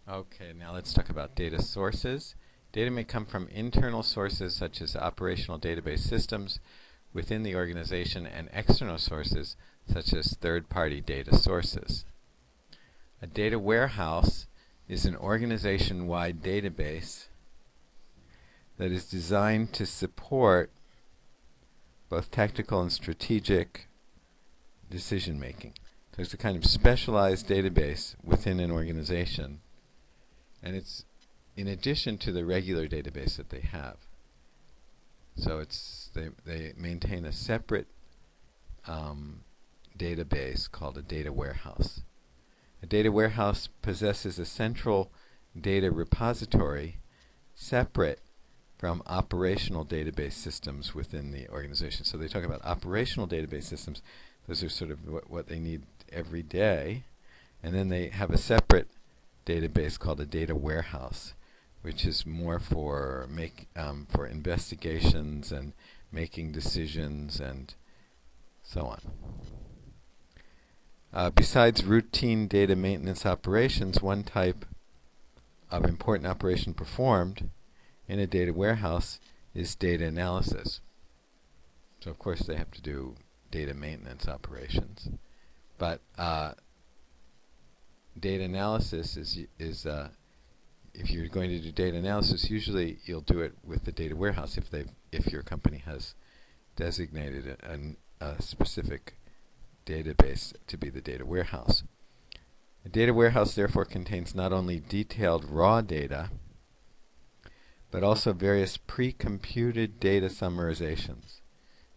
Okay, now let's talk about data sources. Data may come from internal sources such as operational database systems within the organization and external sources such as third-party data sources. A data warehouse is an organization-wide database that is designed to support both tactical and strategic decision making. So it's a kind of specialized database within an organization, and it's in addition to the regular database that they have. So they maintain a separate database called a data warehouse. A data warehouse possesses a central data repository separate from operational database systems within the organization. So they talk about operational database systems. Those are sort of what they need every day. And then they have a separate database called a data warehouse, which is more for for investigations and making decisions and so on. Besides routine data maintenance operations, one type of important operation performed in a data warehouse is data analysis. So of course they have to do data maintenance operations, but data analysis is if you're going to do data analysis, usually you'll do it with the data warehouse if your company has designated a specific database to be the data warehouse. A data warehouse therefore contains not only detailed raw data, but also various pre-computed data summarizations.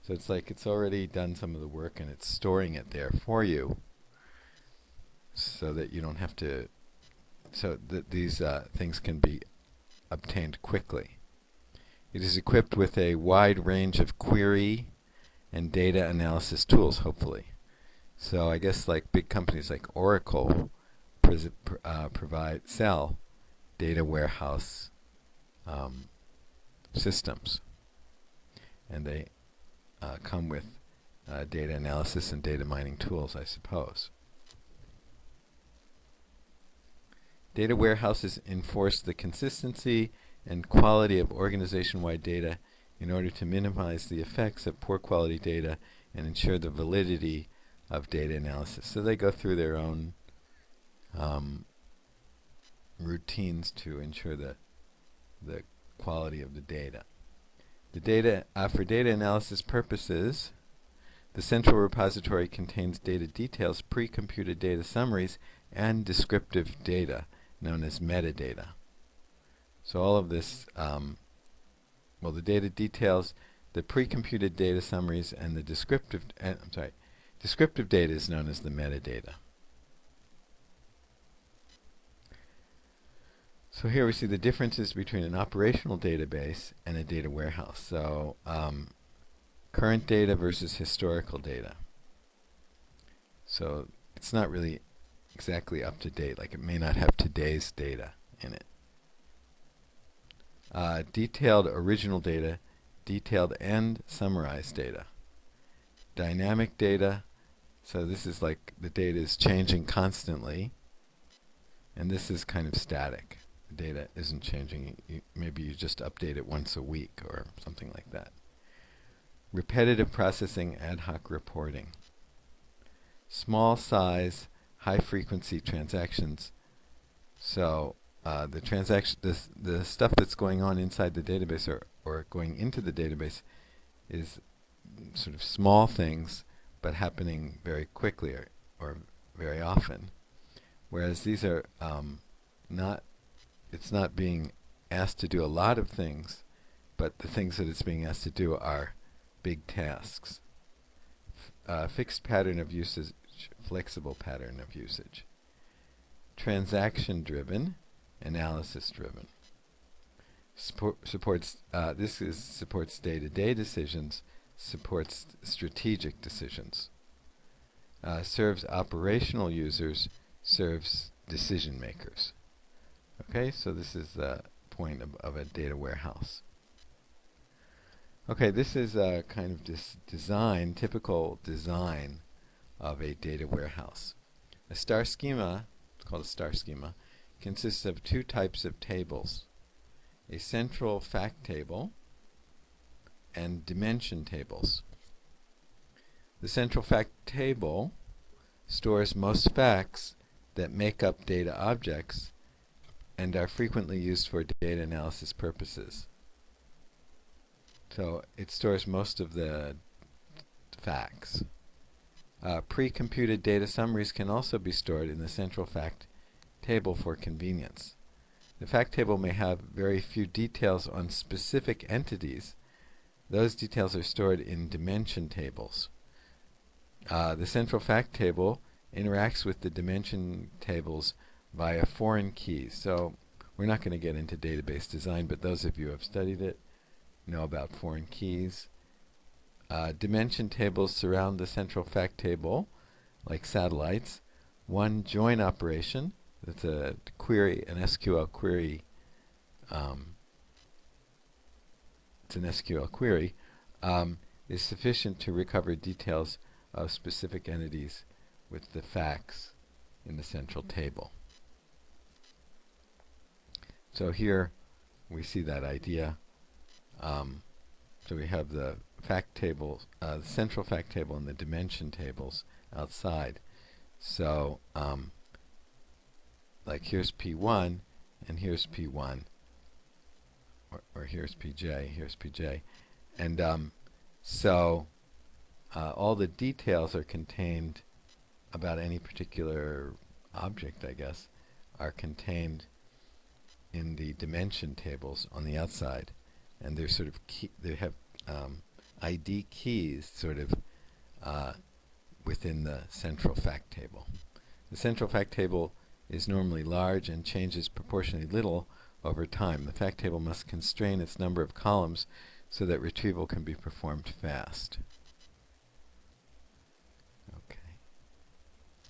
So it's like it's already done some of the work and it's storing it there for you so that you don't have to, so that these things can be obtained quickly. It is equipped with a wide range of query and data analysis tools, hopefully. So I guess like big companies like Oracle sell data warehouse systems, and they come with data analysis and data mining tools, I suppose. Data warehouses enforce the consistency and quality of organization-wide data in order to minimize the effects of poor quality data and ensure the validity of data analysis. So they go through their own routines to ensure the quality of the data. The data for data analysis purposes, the central repository contains data details, pre-computed data summaries, and descriptive data known as metadata. So all of this, well, the data details, the pre-computed data summaries, and the descriptive data is known as the metadata. So here we see the differences between an operational database and a data warehouse. So current data versus historical data. So it's not really exactly up to date, like it may not have today's data in it. Detailed original data, detailed and summarized data. Dynamic data, so this is like the data is changing constantly, and this is kind of static. The data isn't changing. Maybe you just update it once a week or something like that. Repetitive processing, ad hoc reporting. Small size, high frequency transactions. So the stuff that's going on inside the database or going into the database is sort of small things, but happening very quickly or very often. Whereas these are it's not being asked to do a lot of things, but the things that it's being asked to do are big tasks. Fixed pattern of usage, flexible pattern of usage. Transaction-driven, analysis-driven. Supports day-to-day decisions, supports strategic decisions. Serves operational users, serves decision makers. Okay, so this is the point of a data warehouse. Okay, this is a kind of typical design of a data warehouse. A star schema, it's called a star schema, consists of two types of tables: a central fact table and dimension tables. The central fact table stores most facts that make up data objects and are frequently used for data analysis purposes. So it stores most of the facts. Pre-computed data summaries can also be stored in the central fact table for convenience. The fact table may have very few details on specific entities. Those details are stored in dimension tables. The central fact table interacts with the dimension tables via foreign keys. So we're not going to get into database design, but those of you who have studied it know about foreign keys. Dimension tables surround the central fact table like satellites. One join operation, that's a query, an SQL query, it's an SQL query, is sufficient to recover details of specific entities with the facts in the central table. So here we see that idea. So we have the fact table, the central fact table and the dimension tables outside. So like here's P1 and here's P1, or here's PJ, here's PJ. And so all the details are contained about any particular object, I guess, are contained in the dimension tables on the outside. And they're sort of they have ID keys sort of within the central fact table. The central fact table is normally large and changes proportionally little over time. The fact table must constrain its number of columns so that retrieval can be performed fast.